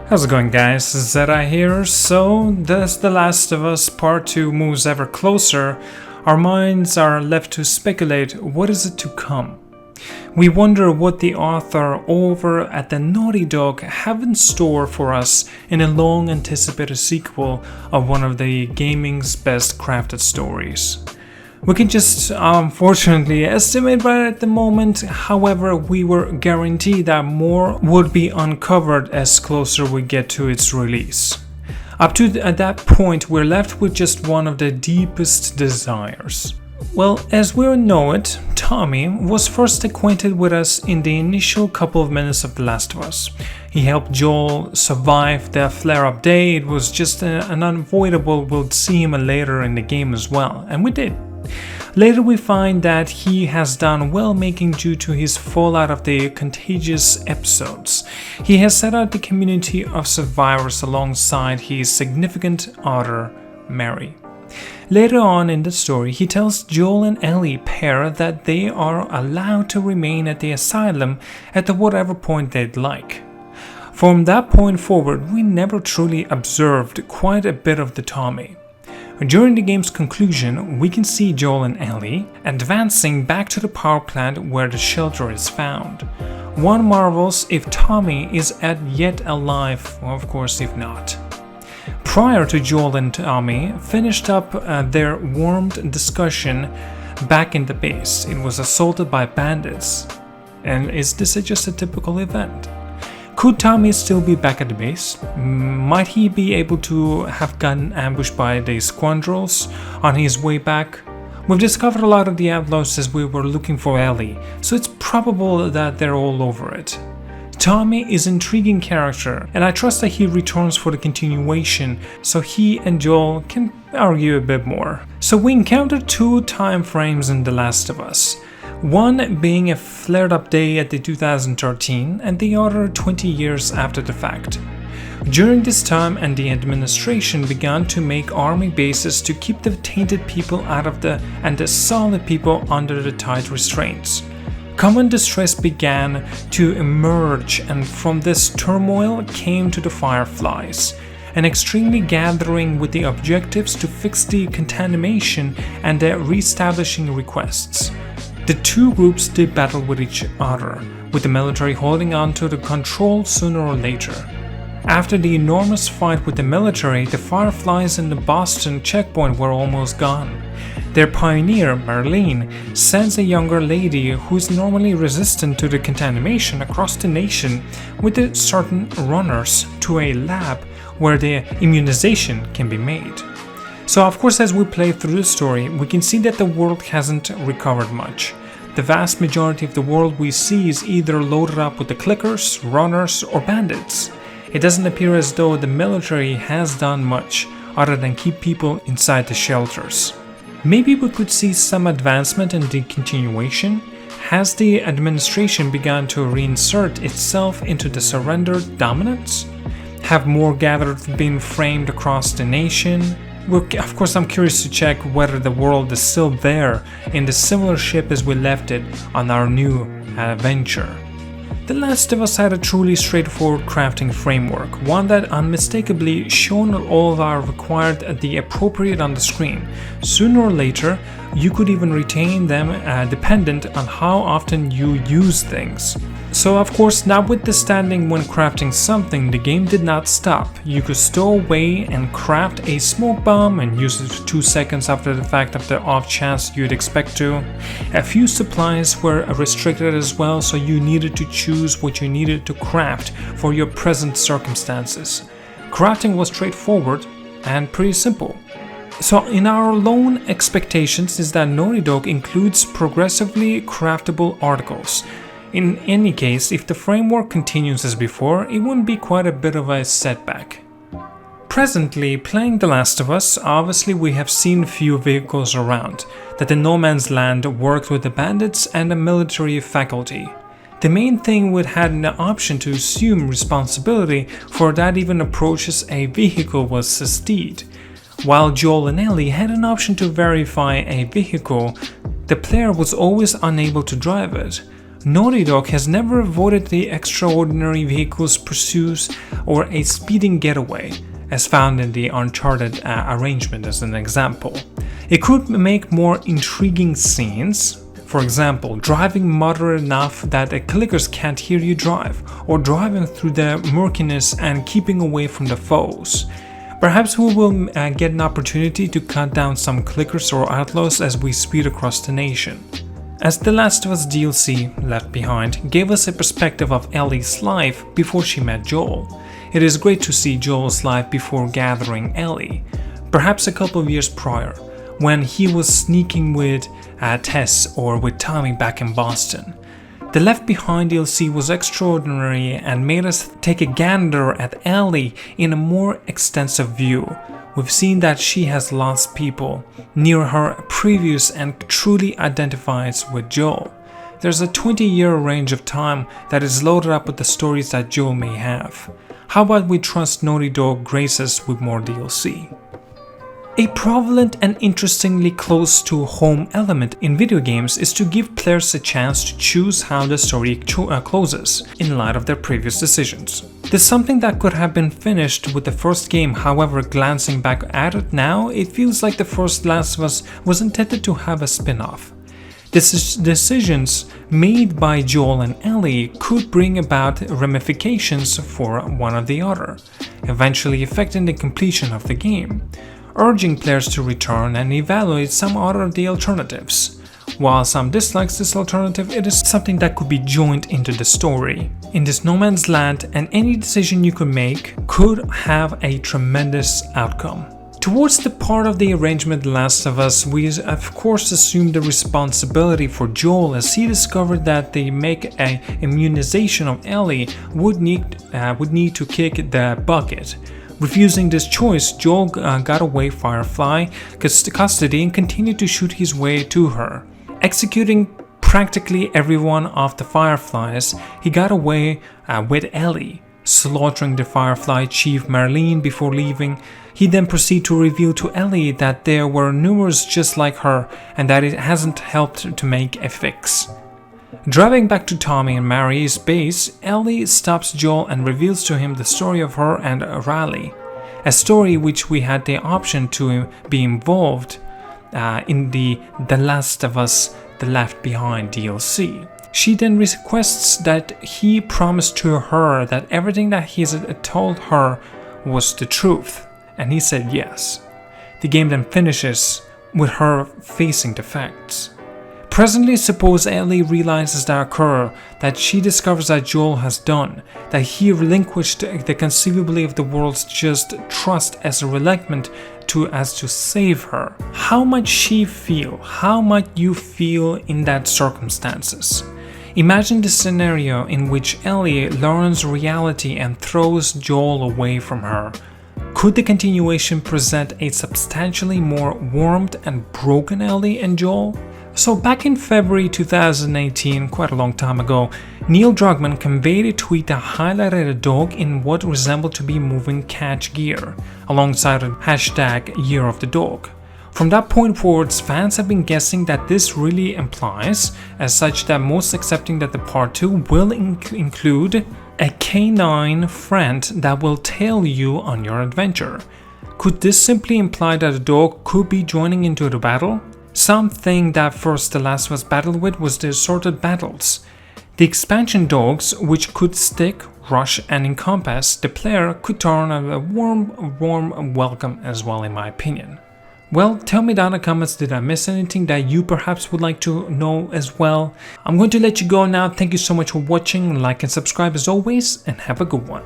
How's it going, guys? ZDEyE here. So, as The Last of Us Part 2 moves ever closer, our minds are left to speculate what is it to come. We wonder what the author over at the Naughty Dog have in store for us in a long anticipated sequel of one of the gaming's best crafted stories. We can just unfortunately estimate right at the moment. However, we were guaranteed that more would be uncovered as closer we get to its release. Up to that point, we're left with just one of the deepest desires. Well, as we know it, Tommy was first acquainted with us in the initial couple of minutes of The Last of Us. He helped Joel survive the flare-up day. It was just an unavoidable we'll see him later in the game as well, and we did. Later we find that he has done well making due to his fallout of the contagious episodes. He has set out the community of survivors alongside his significant other, Mary. Later on in the story, he tells Joel and Ellie pair that they are allowed to remain at the asylum at whatever point they'd like. From that point forward, we never truly observed quite a bit of the Tommy. During the game's conclusion, we can see Joel and Ellie advancing back to the power plant where the shelter is found. One marvels if Tommy is yet alive, or of course if not. Prior to Joel and Tommy finished up their warmed discussion back in the base, it was assaulted by bandits. And is this just a typical event? Could Tommy still be back at the base? Might he be able to have gotten ambushed by the scoundrels on his way back? We've discovered a lot of the outlaws as we were looking for Ellie, so it's probable that they're all over it. Tommy is an intriguing character, and I trust that he returns for the continuation so he and Joel can argue a bit more. So we encounter two time frames in The Last of Us. One being a flared-up day at the 2013 and the other 20 years after the fact. During this time, the administration began to make army bases to keep the tainted people out of and the solid people under the tight restraints. Common distress began to emerge, and from this turmoil came to the Fireflies, an extremely gathering with the objectives to fix the contamination and the re-establishing requests. The two groups did battle with each other, with the military holding on to the control sooner or later. After the enormous fight with the military, the Fireflies in the Boston checkpoint were almost gone. Their pioneer, Marlene, sends a younger lady who is normally resistant to the contamination across the nation with the certain runners to a lab where the immunization can be made. So of course, as we play through the story, we can see that the world hasn't recovered much. The vast majority of the world we see is either loaded up with the clickers, runners, or bandits. It doesn't appear as though the military has done much other than keep people inside the shelters. Maybe we could see some advancement in the continuation. Has the administration begun to reinsert itself into the surrendered dominance? Have more gathered been framed across the nation? Of course, I'm curious to check whether the world is still there in the similar ship as we left it on our new adventure. The Last of Us had a truly straightforward crafting framework, one that unmistakably shone all of our required the appropriate on the screen. Sooner or later, you could even retain them dependent on how often you use things. So of course, notwithstanding when crafting something, the game did not stop. You could stow away and craft a smoke bomb and use it 2 seconds after the fact of the off chance you'd expect to. A few supplies were restricted as well, so you needed to choose what you needed to craft for your present circumstances. Crafting was straightforward and pretty simple. So in our lone expectations is that Naughty Dog includes progressively craftable articles. In any case, if the framework continues as before, it wouldn't be quite a bit of a setback. Presently, playing The Last of Us, obviously we have seen few vehicles around, that the No Man's Land worked with the bandits and the military faculty. The main thing we'd had an option to assume responsibility for that even approaches a vehicle was ZDEyE. While Joel and Ellie had an option to verify a vehicle, the player was always unable to drive it. Naughty Dog has never avoided the extraordinary vehicle's pursuits or a speeding getaway, as found in the Uncharted arrangement as an example. It could make more intriguing scenes, for example, driving moderate enough that the clickers can't hear you drive, or driving through the murkiness and keeping away from the foes. Perhaps we will get an opportunity to cut down some clickers or outlaws as we speed across the nation. As The Last of Us DLC, Left Behind, gave us a perspective of Ellie's life before she met Joel. It is great to see Joel's life before gathering Ellie, perhaps a couple of years prior, when he was sneaking with Tess or with Tommy back in Boston. The Left Behind DLC was extraordinary and made us take a gander at Ellie in a more extensive view. We've seen that she has lost people near her previous and truly identifies with Joel. There's a 20-year range of time that is loaded up with the stories that Joel may have. How about we trust Naughty Dog grace us with more DLC? A prevalent and interestingly close to home element in video games is to give players a chance to choose how the story closes, in light of their previous decisions. This is something that could have been finished with the first game, however, glancing back at it now, it feels like the first Last of Us was intended to have a spin-off. Decisions made by Joel and Ellie could bring about ramifications for one or the other, eventually affecting the completion of the game, urging players to return and evaluate some other of the alternatives. While some dislikes this alternative, it is something that could be joined into the story. In this no man's land, and any decision you could make could have a tremendous outcome. Towards the part of the arrangement The Last of Us, we of course assumed the responsibility for Joel as he discovered that they make an immunization of Ellie would need to kick the bucket. Refusing this choice, Joel got away Firefly custody and continued to shoot his way to her. Executing practically every one of the Fireflies, he got away with Ellie, slaughtering the Firefly chief Marlene before leaving. He then proceeded to reveal to Ellie that there were numerous just like her and that it hasn't helped to make a fix. Driving back to Tommy and Mary's base, Ellie stops Joel and reveals to him the story of her and Riley, a story which we had the option to be involved in the Last of Us The Left Behind DLC. She then requests that he promise to her that everything that he's told her was the truth, and he said yes. The game then finishes with her facing the facts. Presently, suppose Ellie realizes that occur, that she discovers that Joel has done, that he relinquished the conceivability of the world's just trust as a reluctant to save her. How might she feel? How might you feel in that circumstances? Imagine the scenario in which Ellie learns reality and throws Joel away from her. Could the continuation present a substantially more warmed and broken Ellie and Joel? So back in February 2018, quite a long time ago, Neil Druckmann conveyed a tweet that highlighted a dog in what resembled to be moving catch gear, alongside a hashtag Year of the Dog. From that point forwards, fans have been guessing that this really implies, as such that most accepting that the part 2 will include a canine friend that will tail you on your adventure. Could this simply imply that a dog could be joining into the battle? Something that first The Last of Us battled with was the assorted battles. The expansion dogs, which could stick, rush and encompass the player, could turn a warm welcome as well, in my opinion. Well, tell me down in the comments, did I miss anything that you perhaps would like to know as well? I'm going to let you go now. Thank you so much for watching, like and subscribe as always, and have a good one.